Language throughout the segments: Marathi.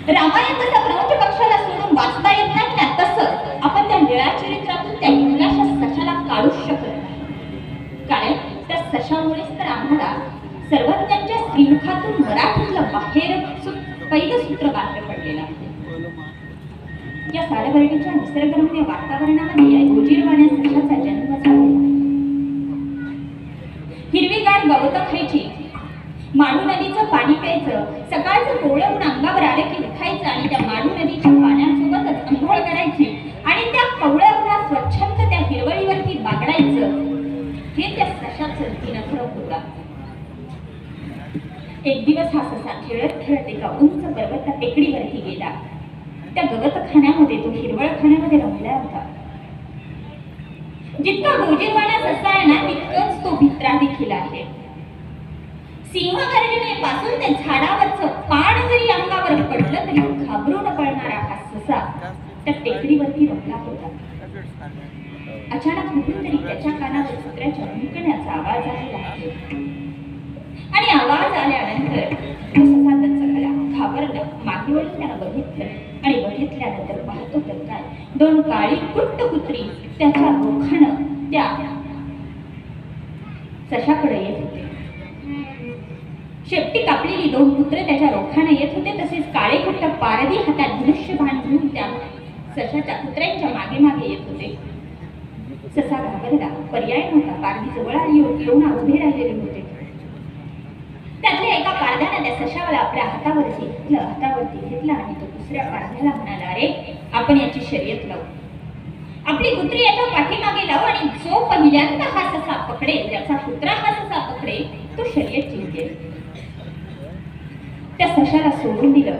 रामायण जसं प्रौढ पक्षाला सोडून वाचता येत नाही ना, तसं आपण त्या निळ्या चरित्रातून त्या इंग्लाच्या सशाला काढूच शकत नाही. कारण त्या सशामुळेच तर आम्हाला सर्वज्ञांच्या श्रीमुखातून मराठीतलं बाहेर पहिलं सूत्र बाहेर पडलेलं आहे. या साडवर्णीच्या निसर्गरम्य वातावरणामध्ये या गोजीरवाण्या सशाचा जन्म झाला. हिरवीगार गवतं खायची, माडू नदीचं पाणी प्यायचं, सकाळचं कोवळं ऊन अंगावर आलं की उठायचं आणि त्या माडू नदीच्या पाण्यासोबतच अंघोळ करायची आणि त्या कोवळ्या उन्हात स्वच्छंद त्या हिरवळीवरती बागडायचं, हे त्या सशाचं दिनक्रम होता. एक दिवस हा ससा खेळत खेळत एका उंच पर्वत टेकडीवरती गेला. त्या गवत खाण्यामध्ये, तो हिरवळ खाण्यामध्ये रमला होता. जितका गोजीरवाणा ससा आहे ना, तितकंच तो भित्रा देखील आहे. सिंहगर्जनेपासून त्या झाडावरचं पान जरी अंगावर पडलं तरी घाबरून पळणारा हा ससा त्या टेकडीवरती रमला होता. अचानक कुठून तरी त्याच्या कानावर कुत्र्याच्या भुंकण्याचा आवाज आला आणि आवाज आल्यानंतर तो ससा दचकला, घाबरला, मागे वळून त्यानं बघितलं आणि बघितल्यानंतर पाहतो तर काय, दोन काळी कुट्ट कुत्री त्याच्या रोखानं त्या सशाकडे येत होते. शेपटी कापलेली दोन कुत्रे त्याच्या रोखाने येत होते. तसेच काळे कुट्ट पारधी हातात धनुष्यबाण घेऊन त्या सशाच्या कुत्र्यांच्या मागे मागे येत होते. ससा घाबरला, पर्याय नव्हता. पारधी जवळ आली होती, येऊन उभे राहिलेले होते. त्यातल्या एका पारध्याने त्या सशाला आपल्या हातावरती घेतला आणि तो दुसऱ्या पारध्याला म्हणाला, अरे आपण याची शर्यत लावू, आपली कुत्री याच्या पाठीमागे लावू आणि जो पहिल्यांदा हा ससा पकडेल, ज्याचा कुत्रा हा ससा पकडेल, तो शर्यत जिंकेल. त्या सशाला सोडून दिलं.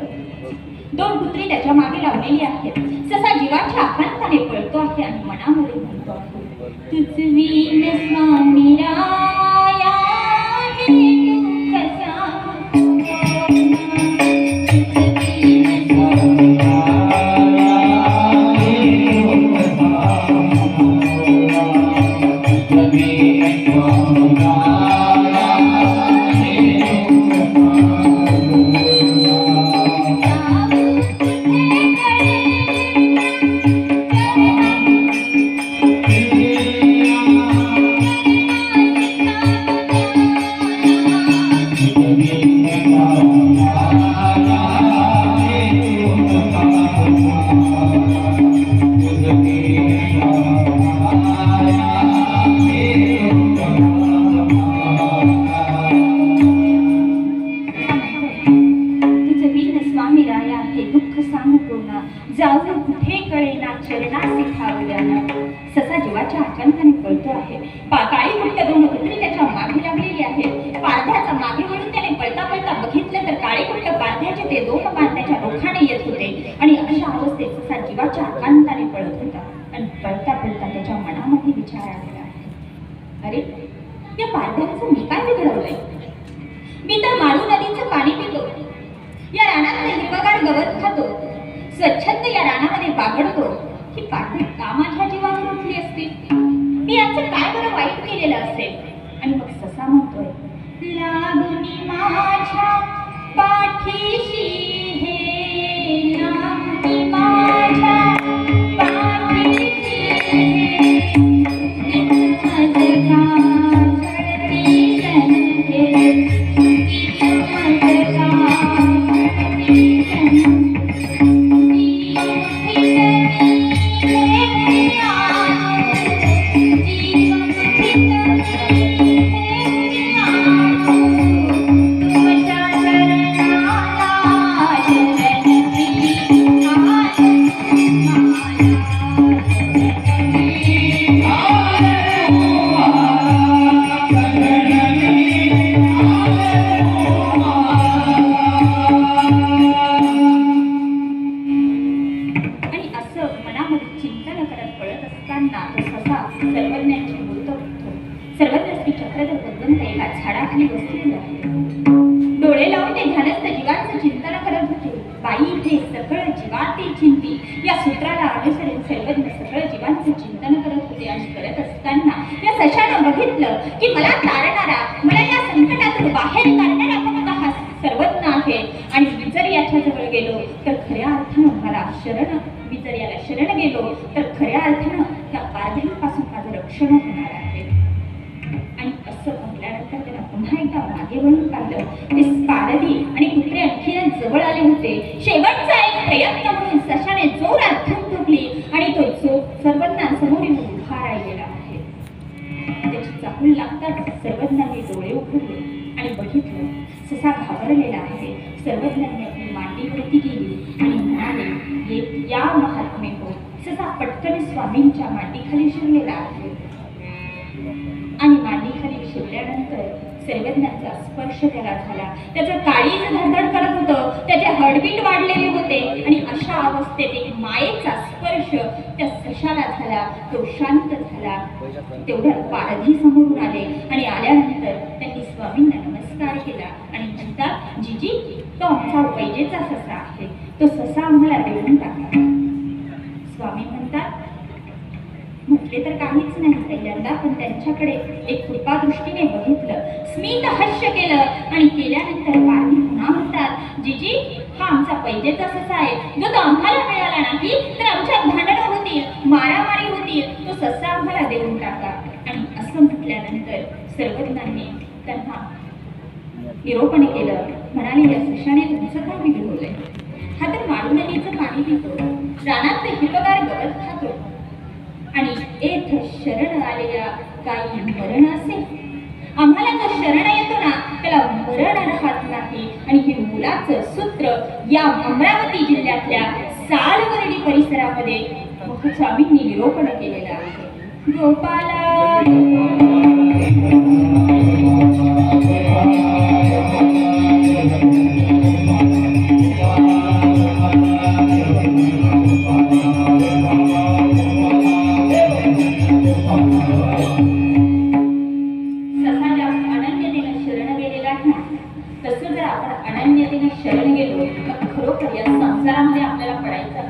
दोन कुत्री त्याच्या मागे लावलेली आहेत. ससा जीवाच्या आकांताने पळतो आहे आणि मनामध्ये म्हणतो आहे, तुझवीन स्वामी राया ससा जीवाच्या आकांताने पळतो आहे. काळी कुट्ट दोन कुत्री त्याच्या मागे लागलेली आहेत. पारध्याचा मागे वळून त्याने पळता पळता बघितलं तर काळे कुट्ट पारध्याचे ते दोन बाण त्याच्या रोखाने येत होते आणि अशा अवस्थेत ससा जीवाच्या आकांताने पळत होता. आणि पळता पळता त्याच्या मनामध्ये विचार आलेला आहे, अरे या पारध्याचं मी काय बिघडवलंय? मी तर माळू नदीचं पाणी पितो, या रानातलं हिरवगार गवत खातो, स्वच्छंद या रानामध्ये बागडतो. ही पारधी का माझ्या जीवावर उठली असती? मी याचं काय बरं वाईट केलेलं असेल? आणि मग ससा म्हणतोय, लागुनी माझ्या पाठीशी हे, लागुनी माझ्या पाठीशी याच्या जवळ गेलो तर खऱ्या अर्थानं मला शरण, मी जर याला शरण गेलो तर खऱ्या अर्थानं त्या पारध्यांपासून माझं रक्षण होणार आहे. आणि असं म्हटल्यानंतर त्याला पुन्हा एकदा मागे वळून पाहिलं. ते पारधी आणि कुत्रे आणखीन जवळ आले होते. शेवटचा एक प्रयत्न म्हणून सशाने जोरात धूम ठोकली आणि तो सर्वज्ञांसमोर येऊन उभा राहिलेला आहे. त्याची चाहूल लागताच सर्वज्ञांनी डोळे उघडले आणि बघितलं ससा घाबरलेला आहे. सर्वज्ञांनी आपली मांडी वरती केली आणि म्हणाले, या महात्मे हो. ससा पटकन स्वामींच्या मांडीखाली शिरलेला आहे आणि मांडीखाली शिरल्यानंतर सर्वज्ञांचा स्पर्श त्याला झाला. त्याचं काळीज धडधड करत होतं, त्याचे हार्टबीट वाढलेले होते आणि अशा अवस्थेत एक मायेचा स्पर्श त्या सशाला झाला. तो शांत झाला. तेवढ्यात पारधी समोरून आले आणि आल्यानंतर त्यांनी स्वामींना नमस्कार केला आणि म्हणतात, जीजी, तो आमचा पैजेचा ससा आहे, तो ससा आम्हाला देऊन टाका. स्वामी म्हणतात, म्हटले तर काहीच नाही. पहिल्यांदा पण त्यांच्याकडे एक कृपादृष्टीने बघितलं, स्मित हास्य केलं आणि केल्यानंतर पारधी पुन्हा म्हणतात, जीजी, हा आमचा पैजेचा ससा आहे, जो तो आम्हाला मिळाला नाही तर आमच्यात भांडणं होतील, मारामारी होतील, तो ससा आम्हाला देऊन टाका. आणि असं म्हटल्यानंतर सर्वज्ञांनी त्यांना निरोपण केलं. म्हणाले, या सशाने तुमचं काय बिघडवलंय? हा तर माळू नदीचं पाणी पितो, रानात हिरवगार गवत खातो आणि येथ शरण आलेल्या काही मरण असेल. आम्हाला जो शरण येतो ना त्याला मरण राहत नाही. आणि हे मुलाचं सूत्र या अमरावती जिल्ह्यातल्या सालवर्डी परिसरामध्ये स्वामींनी निरोपण केलेलं आहे. गोपाला अनन्यतेने शरण गेलो तर खरोखर या संसारामध्ये आपल्याला पडायचा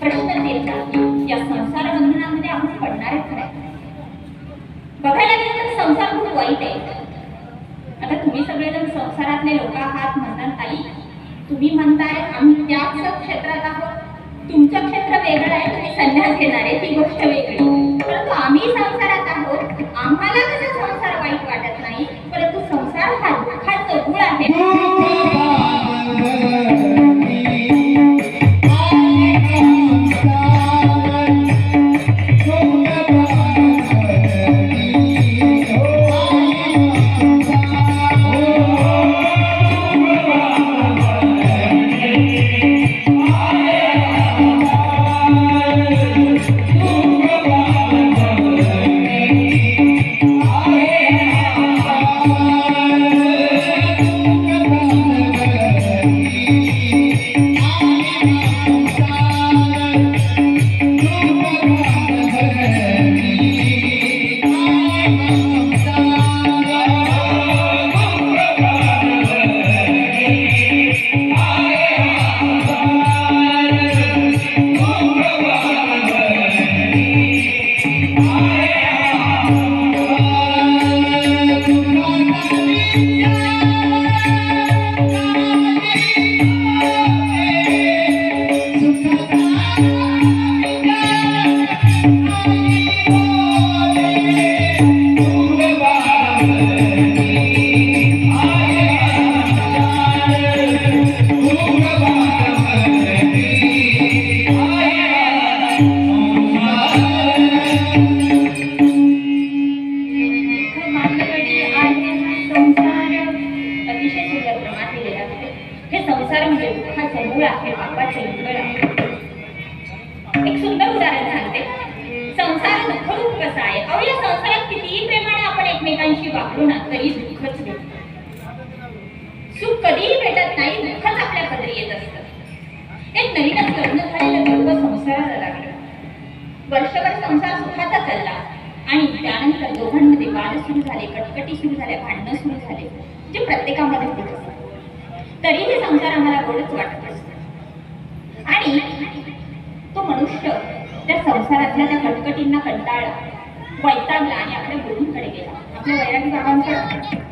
प्रश्न येत नाही. या संसार बंधनामध्ये आपण पडणारे खरं. बघायला गेलं तर संसार खूप वाईट आहे. आता तुम्ही सगळेजण संसारातले लोक आहात म्हणतात, ताई तुम्ही म्हणताय आम्ही त्याच क्षेत्रात आहोत, तुमचं क्षेत्र वेगळं आहे, तुम्ही संन्यास घेणार आहे ती गोष्ट वेगळी. परंतु आम्ही संसारात आहोत, आम्हाला कसं संसार वाईट वाटत नाही, परंतु संसार हा दुःखाचा गुळ आहे. एक सुंदर उदाहरण सांगते. संसार दुःखरूप कसा आहे. अहो या संसारात कितीही प्रेमाने आपण एकमेकांशी वागलो ना तरी दुःखच भेटतं. सुख कधीही भेटत नाही, दुःखच आपल्या पदरी येत असतं. एक नवीनच लग्न झालेलं गौरव संसाराला लागलं. वर्षभर संसार सुखाचा चालला आणि त्यानंतर दोघांमध्ये वाद सुरू झाले, कटकटी सुरू झाल्या, भांडणं सुरू झाले, जे प्रत्येकामध्ये होत असतं. तरीही संसार आम्हाला गोडच वाटत असतो. आणि तो मनुष्य त्या संसारातल्या त्या कटकटींना कंटाळला, वैतागला आणि आपल्या गुरूंकडे गेला, आपल्या वैरागी बाबांकडे.